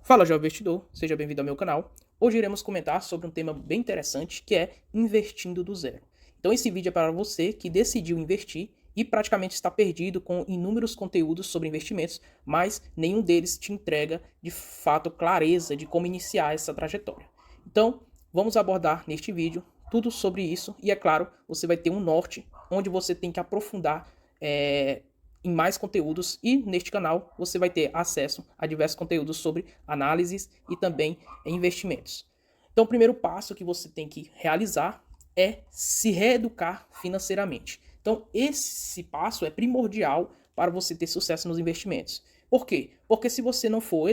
Fala, jovem investidor, seja bem-vindo ao meu canal. Hoje iremos comentar sobre um tema bem interessante que é investindo do zero. Então esse vídeo é para você que decidiu investir e praticamente está perdido com inúmeros conteúdos sobre investimentos, mas nenhum deles te entrega de fato clareza de como iniciar essa trajetória. Então vamos abordar neste vídeo tudo sobre isso e é claro, você vai ter um norte onde você tem que aprofundar em mais conteúdos e neste canal você vai ter acesso a diversos conteúdos sobre análises e também investimentos. Então, o primeiro passo que você tem que realizar é se reeducar financeiramente. Então, esse passo é primordial para você ter sucesso nos investimentos. Por quê? Porque se você não for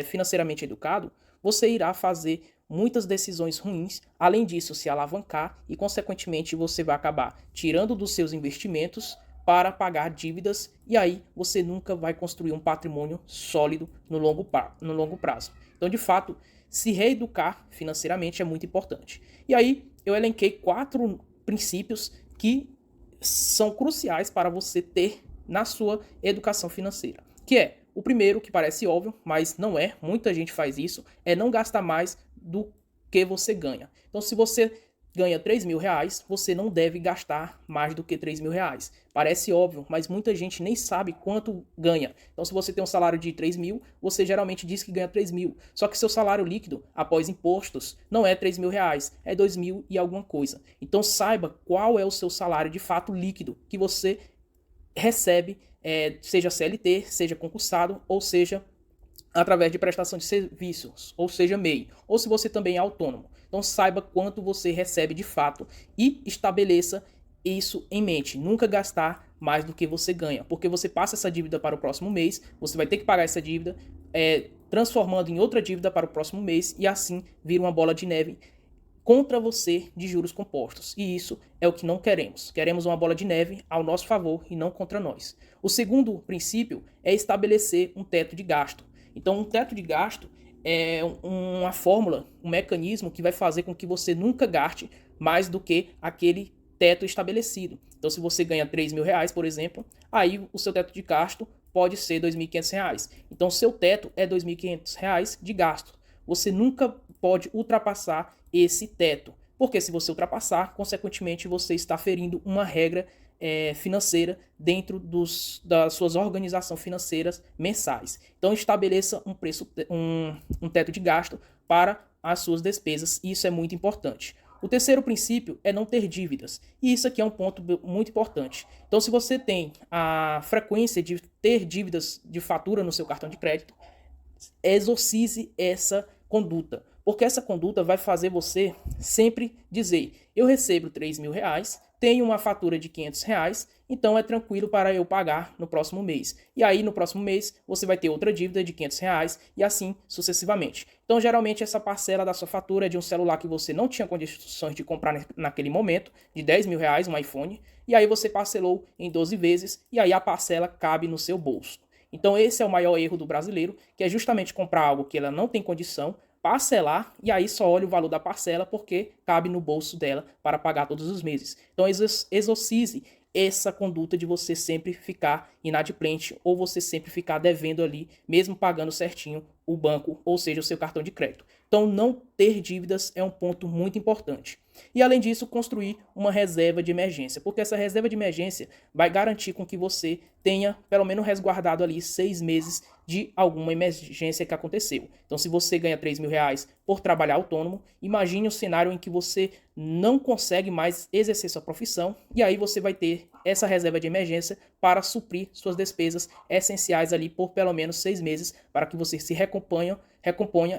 financeiramente educado, você irá fazer muitas decisões ruins, além disso se alavancar e, consequentemente, você vai acabar tirando dos seus investimentos para pagar dívidas e aí você nunca vai construir um patrimônio sólido no longo prazo. Então, de fato, se reeducar financeiramente é muito importante. E aí eu elenquei 4 princípios que são cruciais para você ter na sua educação financeira. Que é o primeiro, que parece óbvio, mas não é, muita gente faz isso, é não gastar mais do que você ganha. Então, se você ganha 3 mil reais, você não deve gastar mais do que 3 mil reais. Parece óbvio, mas muita gente nem sabe quanto ganha. Então, se você tem um salário de 3 mil, você geralmente diz que ganha 3 mil. Só que seu salário líquido, após impostos, não é 3 mil reais, é 2 mil e alguma coisa. Então, saiba qual é o seu salário de fato líquido que você recebe, seja CLT, seja concursado, ou seja através de prestação de serviços, ou seja, MEI, ou se você também é autônomo. Então saiba quanto você recebe de fato e estabeleça isso em mente. Nunca gastar mais do que você ganha, porque você passa essa dívida para o próximo mês, você vai ter que pagar essa dívida, transformando em outra dívida para o próximo mês e assim vira uma bola de neve contra você de juros compostos. E isso é o que não queremos. Queremos uma bola de neve ao nosso favor e não contra nós. O segundo princípio é estabelecer um teto de gasto. Então, um teto de gasto é uma fórmula, um mecanismo que vai fazer com que você nunca gaste mais do que aquele teto estabelecido. Então, se você ganha 3 mil reais, por exemplo, aí o seu teto de gasto pode ser 2.500 reais. Então, seu teto é 2.500 reais de gasto. Você nunca pode ultrapassar esse teto, porque se você ultrapassar, consequentemente, você está ferindo uma regra financeira dentro das suas organizações financeiras mensais. Então estabeleça um teto de gasto para as suas despesas, e isso é muito importante. O terceiro princípio é não ter dívidas, e isso aqui é um ponto muito importante. Então, se você tem a frequência de ter dívidas de fatura no seu cartão de crédito, exorcize essa conduta, porque essa conduta vai fazer você sempre dizer: eu recebo 3 mil reais, tenho uma fatura de 500 reais, então é tranquilo para eu pagar no próximo mês. E aí no próximo mês você vai ter outra dívida de 500 reais e assim sucessivamente. Então geralmente essa parcela da sua fatura é de um celular que você não tinha condições de comprar naquele momento, de 10 mil reais, um iPhone, e aí você parcelou em 12 vezes e aí a parcela cabe no seu bolso. Então esse é o maior erro do brasileiro, que é justamente comprar algo que ela não tem condição, parcelar e aí só olha o valor da parcela porque cabe no bolso dela para pagar todos os meses. Então exorcize essa conduta de você sempre ficar inadimplente ou você sempre ficar devendo ali, mesmo pagando certinho o banco, ou seja, o seu cartão de crédito. Então não ter dívidas é um ponto muito importante. E além disso, construir uma reserva de emergência, porque essa reserva de emergência vai garantir com que você tenha pelo menos resguardado ali 6 meses de alguma emergência que aconteceu. Então, se você ganha 3 mil reais por trabalhar autônomo, imagine um cenário em que você não consegue mais exercer sua profissão e aí você vai ter essa reserva de emergência para suprir suas despesas essenciais ali por pelo menos 6 meses para que você se recomponha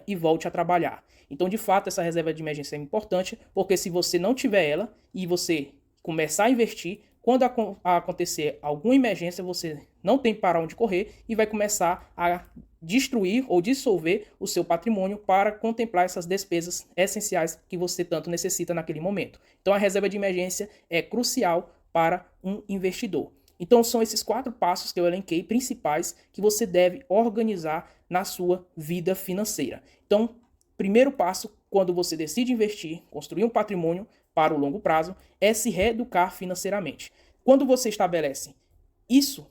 e volte a trabalhar. Então, de fato, essa reserva de emergência é importante, porque se você não tiver ela e você começar a investir, quando acontecer alguma emergência, você não tem para onde correr e vai começar a destruir ou dissolver o seu patrimônio para contemplar essas despesas essenciais que você tanto necessita naquele momento. Então, a reserva de emergência é crucial para um investidor. Então, são esses 4 passos que eu elenquei principais que você deve organizar na sua vida financeira. Então, primeiro passo, quando você decide investir, construir um patrimônio para o longo prazo, é se reeducar financeiramente. Quando você estabelece isso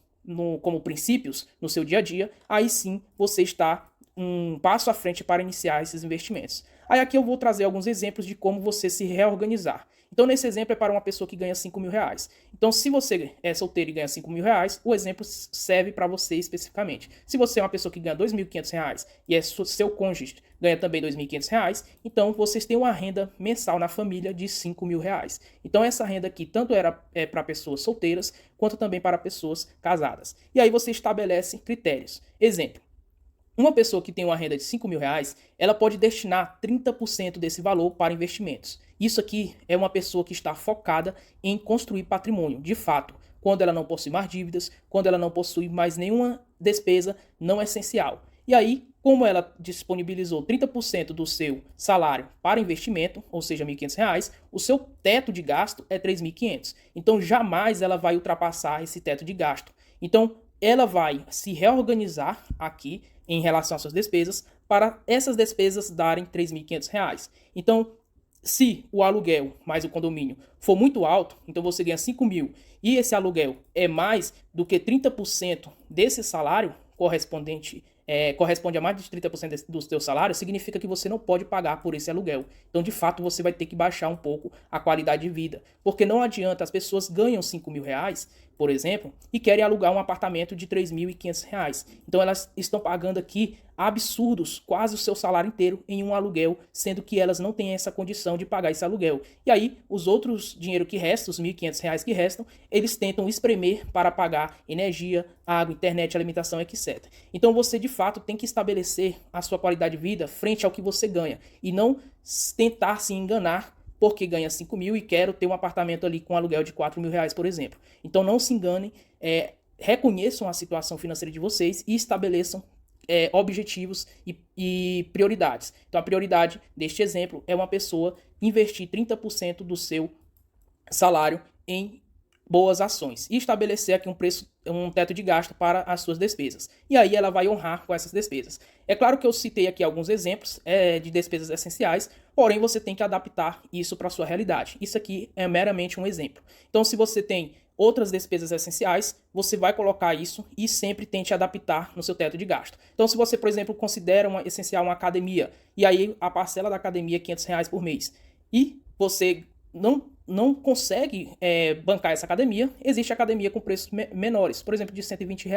como princípios no seu dia a dia, aí sim você está um passo à frente para iniciar esses investimentos. Aí aqui eu vou trazer alguns exemplos de como você se reorganizar. Então, nesse exemplo é para uma pessoa que ganha R$ 5.000. Então, se você é solteiro e ganha R$ 5.000, o exemplo serve para você especificamente. Se você é uma pessoa que ganha R$ 2.500 e seu cônjuge ganha também R$ 2.500, então vocês têm uma renda mensal na família de R$ 5.000. Então, essa renda aqui tanto é para pessoas solteiras quanto também para pessoas casadas. E aí você estabelece critérios. Exemplo. Uma pessoa que tem uma renda de R$ 5.000, ela pode destinar 30% desse valor para investimentos. Isso aqui é uma pessoa que está focada em construir patrimônio, de fato, quando ela não possui mais dívidas, quando ela não possui mais nenhuma despesa não essencial. E aí, como ela disponibilizou 30% do seu salário para investimento, ou seja, R$ 1.500, o seu teto de gasto é R$ 3.500. Então, jamais ela vai ultrapassar esse teto de gasto. Então, ela vai se reorganizar aqui em relação às suas despesas para essas despesas darem R$ 3.500. Então, se o aluguel mais o condomínio for muito alto, então você ganha 5 mil e esse aluguel é mais do que 30% desse salário corresponde a mais de 30% do seu salário, significa que você não pode pagar por esse aluguel. Então, de fato, você vai ter que baixar um pouco a qualidade de vida. Porque não adianta, as pessoas ganham R$ 5.000, por exemplo, e querem alugar um apartamento de R$ 3.500. Então, elas estão pagando aqui absurdos, quase o seu salário inteiro em um aluguel, sendo que elas não têm essa condição de pagar esse aluguel. E aí, os outros dinheiro que restam, os R$ 1.500 que restam, eles tentam espremer para pagar energia, água, internet, alimentação, etc. Então, você de fato tem que estabelecer a sua qualidade de vida frente ao que você ganha e não tentar se enganar porque ganha 5 mil e quero ter um apartamento ali com aluguel de R$ 4.000, por exemplo. Então, não se enganem, reconheçam a situação financeira de vocês e estabeleçam objetivos e prioridades. Então, a prioridade deste exemplo é uma pessoa investir 30% do seu salário em boas ações e estabelecer aqui um teto de gasto para as suas despesas. E aí ela vai honrar com essas despesas. É claro que eu citei aqui alguns exemplos de despesas essenciais, porém você tem que adaptar isso para a sua realidade. Isso aqui é meramente um exemplo. Então, se você tem outras despesas essenciais, você vai colocar isso e sempre tente adaptar no seu teto de gasto. Então, se você, por exemplo, considera essencial uma academia, e aí a parcela da academia é R$ 500 por mês, e você não consegue bancar essa academia, existe academia com preços menores, por exemplo, de R$ 120,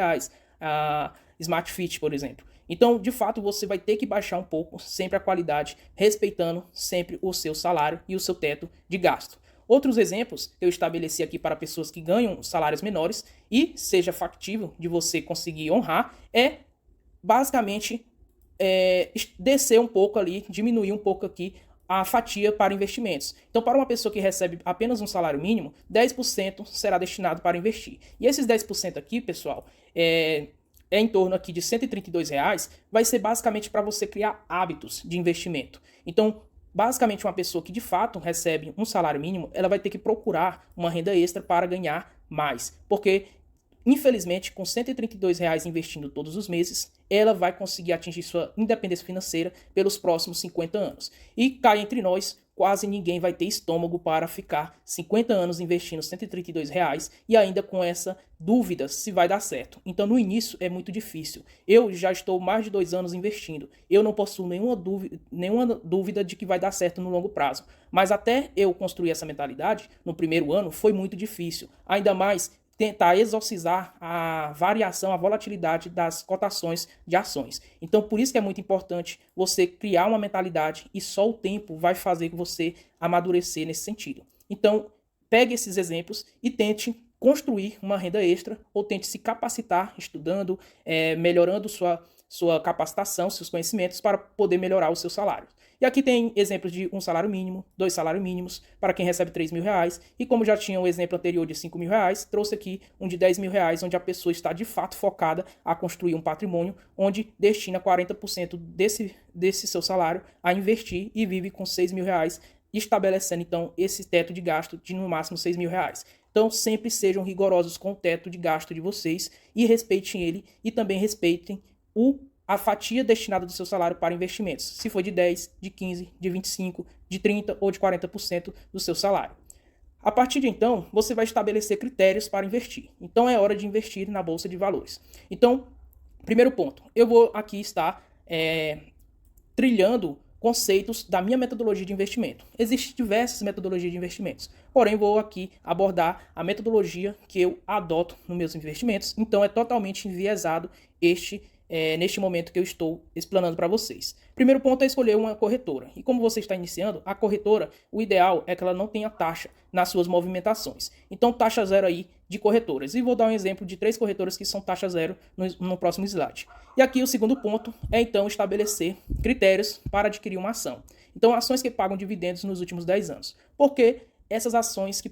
a Smart Fit, por exemplo. Então, de fato, você vai ter que baixar um pouco sempre a qualidade, respeitando sempre o seu salário e o seu teto de gasto. Outros exemplos que eu estabeleci aqui para pessoas que ganham salários menores e seja factível de você conseguir honrar é basicamente descer um pouco ali, diminuir um pouco aqui a fatia para investimentos. Então, para uma pessoa que recebe apenas um salário mínimo, 10% será destinado para investir. E esses 10% aqui, pessoal, em torno aqui de R$ 132, vai ser basicamente para você criar hábitos de investimento. Então, basicamente, uma pessoa que de fato recebe um salário mínimo, ela vai ter que procurar uma renda extra para ganhar mais. Porque, infelizmente, com R$ 132 investindo todos os meses, ela vai conseguir atingir sua independência financeira pelos próximos 50 anos. E cá entre nós, quase ninguém vai ter estômago para ficar 50 anos investindo R$ 132 e ainda com essa dúvida se vai dar certo. Então, no início é muito difícil. Eu já estou mais de 2 anos investindo. Eu não possuo nenhuma dúvida de que vai dar certo no longo prazo. Mas até eu construir essa mentalidade, no primeiro ano, foi muito difícil. Ainda mais tentar exorcizar a variação, a volatilidade das cotações de ações. Então, por isso que é muito importante você criar uma mentalidade e só o tempo vai fazer você amadurecer nesse sentido. Então, pegue esses exemplos e tente construir uma renda extra ou tente se capacitar estudando, melhorando sua capacitação, seus conhecimentos para poder melhorar o seu salário. E aqui tem exemplos de um salário mínimo, 2 salários mínimos para quem recebe R$ 3.000. E como já tinha o exemplo anterior de R$ 5.000, trouxe aqui um de R$ 10.000, onde a pessoa está de fato focada a construir um patrimônio, onde destina 40% desse seu salário a investir e vive com R$ 6.000, estabelecendo então esse teto de gasto de no máximo R$ 6.000. Então sempre sejam rigorosos com o teto de gasto de vocês e respeitem ele e também respeitem a fatia destinada do seu salário para investimentos, se for de 10, de 15, de 25, de 30 ou de 40% do seu salário. A partir de então, você vai estabelecer critérios para investir. Então é hora de investir na Bolsa de Valores. Então, primeiro ponto, eu vou aqui estar trilhando conceitos da minha metodologia de investimento. Existem diversas metodologias de investimentos, porém vou aqui abordar a metodologia que eu adoto nos meus investimentos, então é totalmente enviesado neste momento que eu estou explanando para vocês. Primeiro ponto é escolher uma corretora. E como você está iniciando, a corretora, o ideal é que ela não tenha taxa nas suas movimentações. Então, taxa zero aí de corretoras. E vou dar um exemplo de 3 corretoras que são taxa zero no próximo slide. E aqui o segundo ponto é, então, estabelecer critérios para adquirir uma ação. Então, ações que pagam dividendos nos últimos 10 anos. Por que essas ações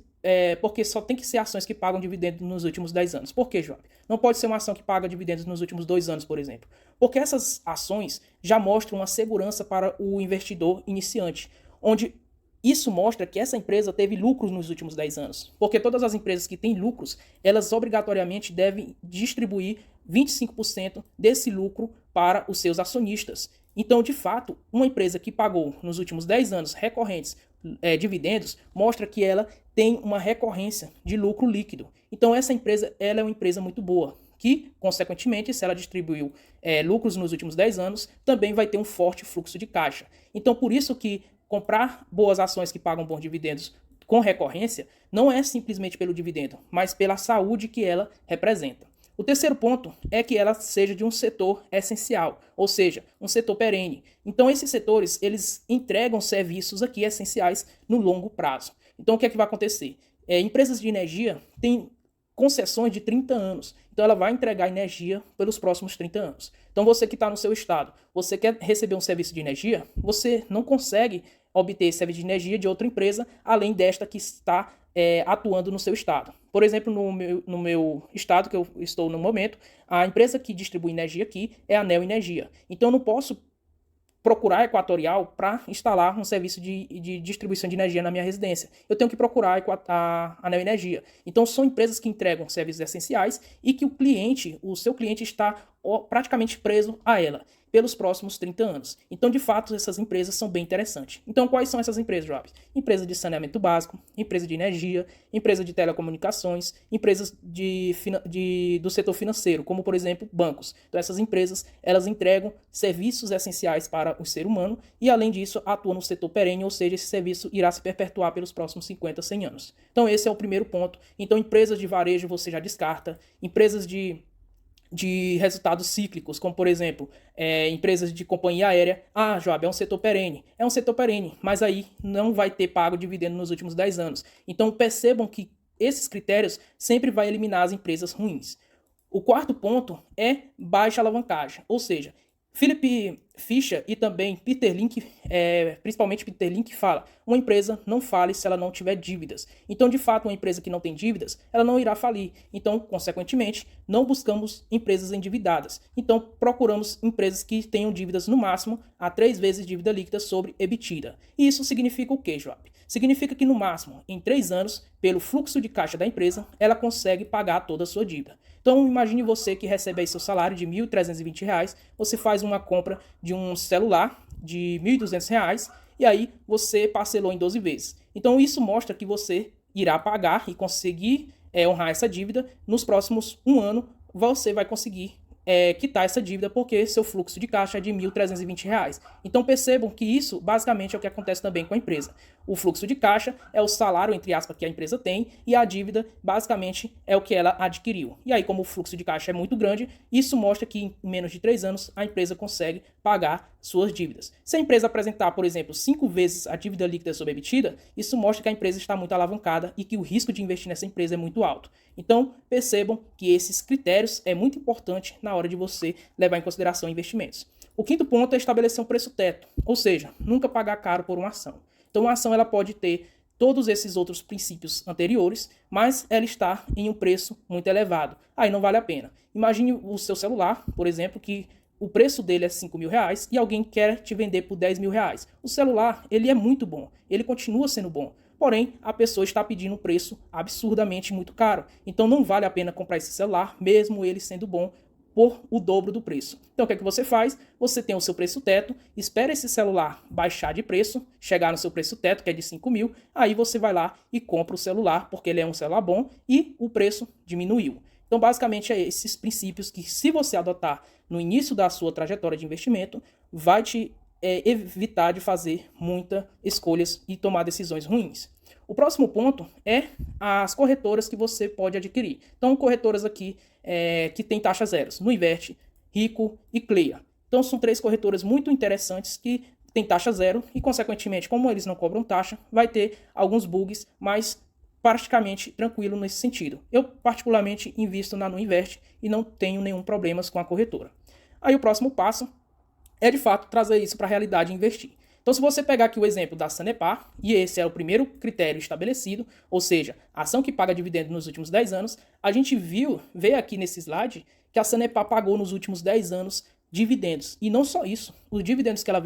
porque só tem que ser ações que pagam dividendos nos últimos 10 anos. Por quê, Joab? Não pode ser uma ação que paga dividendos nos últimos 2 anos, por exemplo. Porque essas ações já mostram uma segurança para o investidor iniciante, onde isso mostra que essa empresa teve lucros nos últimos 10 anos. Porque todas as empresas que têm lucros, elas obrigatoriamente devem distribuir 25% desse lucro para os seus acionistas. Então, de fato, uma empresa que pagou nos últimos 10 anos recorrentes dividendos, mostra que ela tem uma recorrência de lucro líquido. Então, essa empresa ela é uma empresa muito boa, que, consequentemente, se ela distribuiu lucros nos últimos 10 anos, também vai ter um forte fluxo de caixa. Então, por isso que comprar boas ações que pagam bons dividendos com recorrência não é simplesmente pelo dividendo, mas pela saúde que ela representa. O terceiro ponto é que ela seja de um setor essencial, ou seja, um setor perene. Então, esses setores, eles entregam serviços aqui essenciais no longo prazo. Então, o que é que vai acontecer? Empresas de energia têm concessões de 30 anos. Então, ela vai entregar energia pelos próximos 30 anos. Então, você que está no seu estado, você quer receber um serviço de energia, você não consegue obter esse serviço de energia de outra empresa, além desta que está atuando no seu estado. Por exemplo, no meu estado, que eu estou no momento, a empresa que distribui energia aqui é a Neo Energia. Então, eu não posso procurar a Equatorial para instalar um serviço de distribuição de energia na minha residência. Eu tenho que procurar a Neo Energia. Então, são empresas que entregam serviços essenciais e que o seu cliente está praticamente preso a ela pelos próximos 30 anos. Então, de fato, essas empresas são bem interessantes. Então, quais são essas empresas, Joab? Empresas de saneamento básico, empresa de energia, empresa de telecomunicações, empresas do setor financeiro, como, por exemplo, bancos. Então, essas empresas, elas entregam serviços essenciais para o ser humano e, além disso, atuam no setor perene, ou seja, esse serviço irá se perpetuar pelos próximos 50, 100 anos. Então, esse é o primeiro ponto. Então, empresas de varejo você já descarta, empresas de resultados cíclicos, como por exemplo, empresas de companhia aérea. Ah, Joab, é um setor perene. É um setor perene, mas aí não vai ter pago dividendo nos últimos 10 anos. Então percebam que esses critérios sempre vão eliminar as empresas ruins. O quarto ponto é baixa alavancagem, ou seja, Philip Fisher e também Peter Link, principalmente Peter Link, fala: uma empresa não fale se ela não tiver dívidas. Então, de fato, uma empresa que não tem dívidas, ela não irá falir. Então, consequentemente, não buscamos empresas endividadas. Então, procuramos empresas que tenham dívidas no máximo a 3 vezes dívida líquida sobre EBITDA. E isso significa o quê, Joab? Significa que no máximo, em 3 anos, pelo fluxo de caixa da empresa, ela consegue pagar toda a sua dívida. Então, imagine você que recebe aí seu salário de R$ 1.320, você faz uma compra de um celular de R$ 1.200 e aí você parcelou em 12 vezes. Então, isso mostra que você irá pagar e conseguir honrar essa dívida. Nos próximos 1 ano, você vai conseguir quitar essa dívida porque seu fluxo de caixa é de R$ 1.320. Então percebam que isso basicamente é o que acontece também com a empresa. O fluxo de caixa é o salário, entre aspas, que a empresa tem e a dívida basicamente é o que ela adquiriu. E aí, como o fluxo de caixa é muito grande, isso mostra que em menos de 3 anos a empresa consegue pagar suas dívidas. Se a empresa apresentar, por exemplo, 5 vezes a dívida líquida sobre EBITDA, isso mostra que a empresa está muito alavancada e que o risco de investir nessa empresa é muito alto. Então, percebam que esses critérios é muito importante na hora de você levar em consideração investimentos. O quinto ponto é estabelecer um preço teto, ou seja, nunca pagar caro por uma ação. Então, uma ação ela pode ter todos esses outros princípios anteriores, mas ela está em um preço muito elevado. Aí não vale a pena. Imagine o seu celular, por exemplo, que o preço dele é R$ 5.000 e alguém quer te vender por R$ 10.000. O celular, ele é muito bom, ele continua sendo bom. Porém, a pessoa está pedindo um preço absurdamente muito caro. Então não vale a pena comprar esse celular, mesmo ele sendo bom, por o dobro do preço. Então o que é que você faz? Você tem o seu preço teto, espera esse celular baixar de preço, chegar no seu preço teto, que é de 5.000, aí você vai lá e compra o celular, porque ele é um celular bom e o preço diminuiu. Então, basicamente, é esses princípios que, se você adotar no início da sua trajetória de investimento, vai te evitar de fazer muitas escolhas e tomar decisões ruins. O próximo ponto é as corretoras que você pode adquirir. Então, corretoras aqui que tem taxas zeros, Nuinvest, Rico e Clear. Então, são 3 corretoras muito interessantes que tem taxa zero e, consequentemente, como eles não cobram taxa, vai ter alguns bugs, mas praticamente tranquilo nesse sentido. Eu, particularmente, invisto na Nuinvest e não tenho nenhum problema com a corretora. Aí, o próximo passo é, de fato, trazer isso para a realidade e investir. Então, se você pegar aqui o exemplo da Sanepar, e esse é o primeiro critério estabelecido, ou seja, a ação que paga dividendo nos últimos 10 anos, a gente vê aqui nesse slide que a Sanepar pagou nos últimos 10 anos dividendos. E não só isso, os dividendos que ela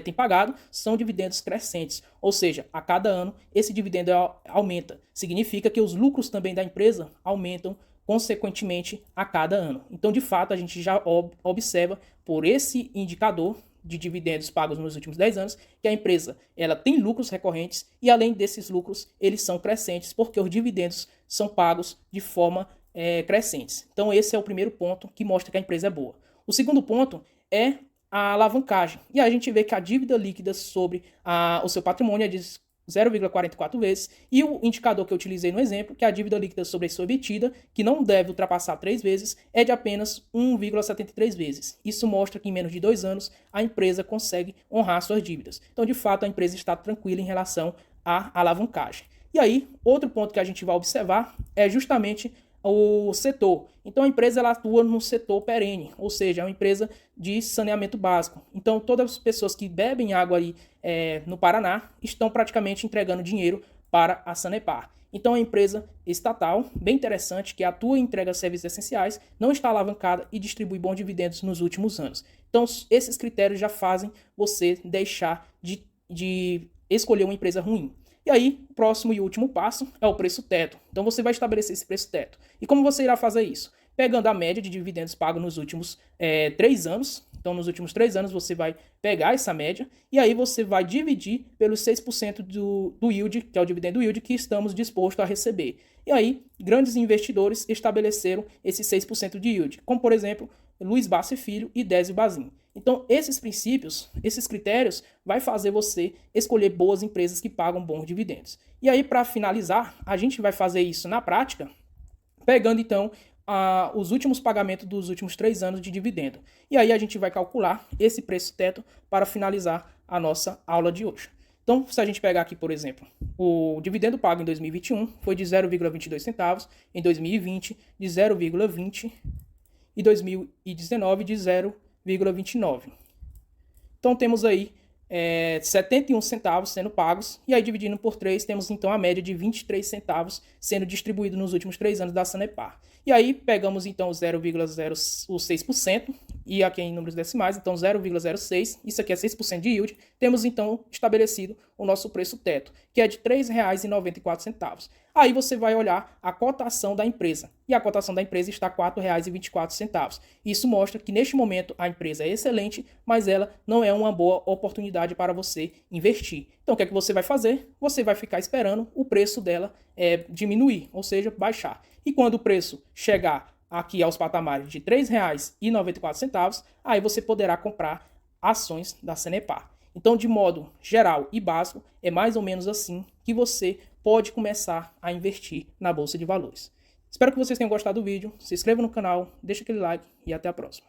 tem pagado são dividendos crescentes, ou seja, a cada ano esse dividendo aumenta. Significa que os lucros também da empresa aumentam consequentemente a cada ano. Então, de fato, a gente já observa por esse indicador de dividendos pagos nos últimos 10 anos, que a empresa ela tem lucros recorrentes e, além desses lucros, eles são crescentes, porque os dividendos são pagos de forma crescentes. Então, esse é o primeiro ponto que mostra que a empresa é boa. O segundo ponto é a alavancagem. E aí a gente vê que a dívida líquida sobre o seu patrimônio é de 0,44 vezes, e o indicador que eu utilizei no exemplo, que é a dívida líquida sobre a sua EBITDA, que não deve ultrapassar 3 vezes, é de apenas 1,73 vezes. Isso mostra que em menos de 2 anos a empresa consegue honrar suas dívidas. Então, de fato, a empresa está tranquila em relação à alavancagem. E aí, outro ponto que a gente vai observar é justamente o setor. Então, a empresa ela atua no setor perene, ou seja, é uma empresa de saneamento básico. Então, todas as pessoas que bebem água aí no Paraná estão praticamente entregando dinheiro para a Sanepar. Então, é uma empresa estatal, bem interessante, que atua e entrega serviços essenciais, não está alavancada e distribui bons dividendos nos últimos anos. Então, esses critérios já fazem você deixar de escolher uma empresa ruim. E aí, o próximo e último passo é o preço teto. Então, você vai estabelecer esse preço teto. E como você irá fazer isso? Pegando a média de dividendos pagos nos últimos 3 anos. Então, nos últimos 3 anos, você vai pegar essa média e aí você vai dividir pelos 6% do yield, que é o dividendo yield, que estamos dispostos a receber. E aí, grandes investidores estabeleceram esse 6% de yield, como, por exemplo, Luiz Bassi Filho e Désio Bazin. Então, esses princípios, esses critérios, vai fazer você escolher boas empresas que pagam bons dividendos. E aí, para finalizar, a gente vai fazer isso na prática, pegando, então, os últimos pagamentos dos últimos 3 anos de dividendo. E aí, a gente vai calcular esse preço teto para finalizar a nossa aula de hoje. Então, se a gente pegar aqui, por exemplo, o dividendo pago em 2021 foi de 0,22 centavos, em 2020 de 0,20 e 2019 de 0,29. Então temos aí 71 centavos sendo pagos, e aí dividindo por 3 temos então a média de 23 centavos sendo distribuído nos últimos 3 anos da Sanepar. E aí pegamos então o 0,06% e aqui em números decimais, então 0,06, isso aqui é 6% de yield, temos então estabelecido o nosso preço teto, que é de R$ 3,94. Aí você vai olhar a cotação da empresa, e a cotação da empresa está R$ 4,24. Isso mostra que neste momento a empresa é excelente, mas ela não é uma boa oportunidade para você investir. Então o que é que você vai fazer? Você vai ficar esperando o preço dela diminuir, ou seja, baixar. E quando o preço chegar aqui aos patamares de R$ 3,94, aí você poderá comprar ações da Sanepar. Então, de modo geral e básico, é mais ou menos assim que você pode começar a investir na Bolsa de Valores. Espero que vocês tenham gostado do vídeo, se inscreva no canal, deixa aquele like e até a próxima.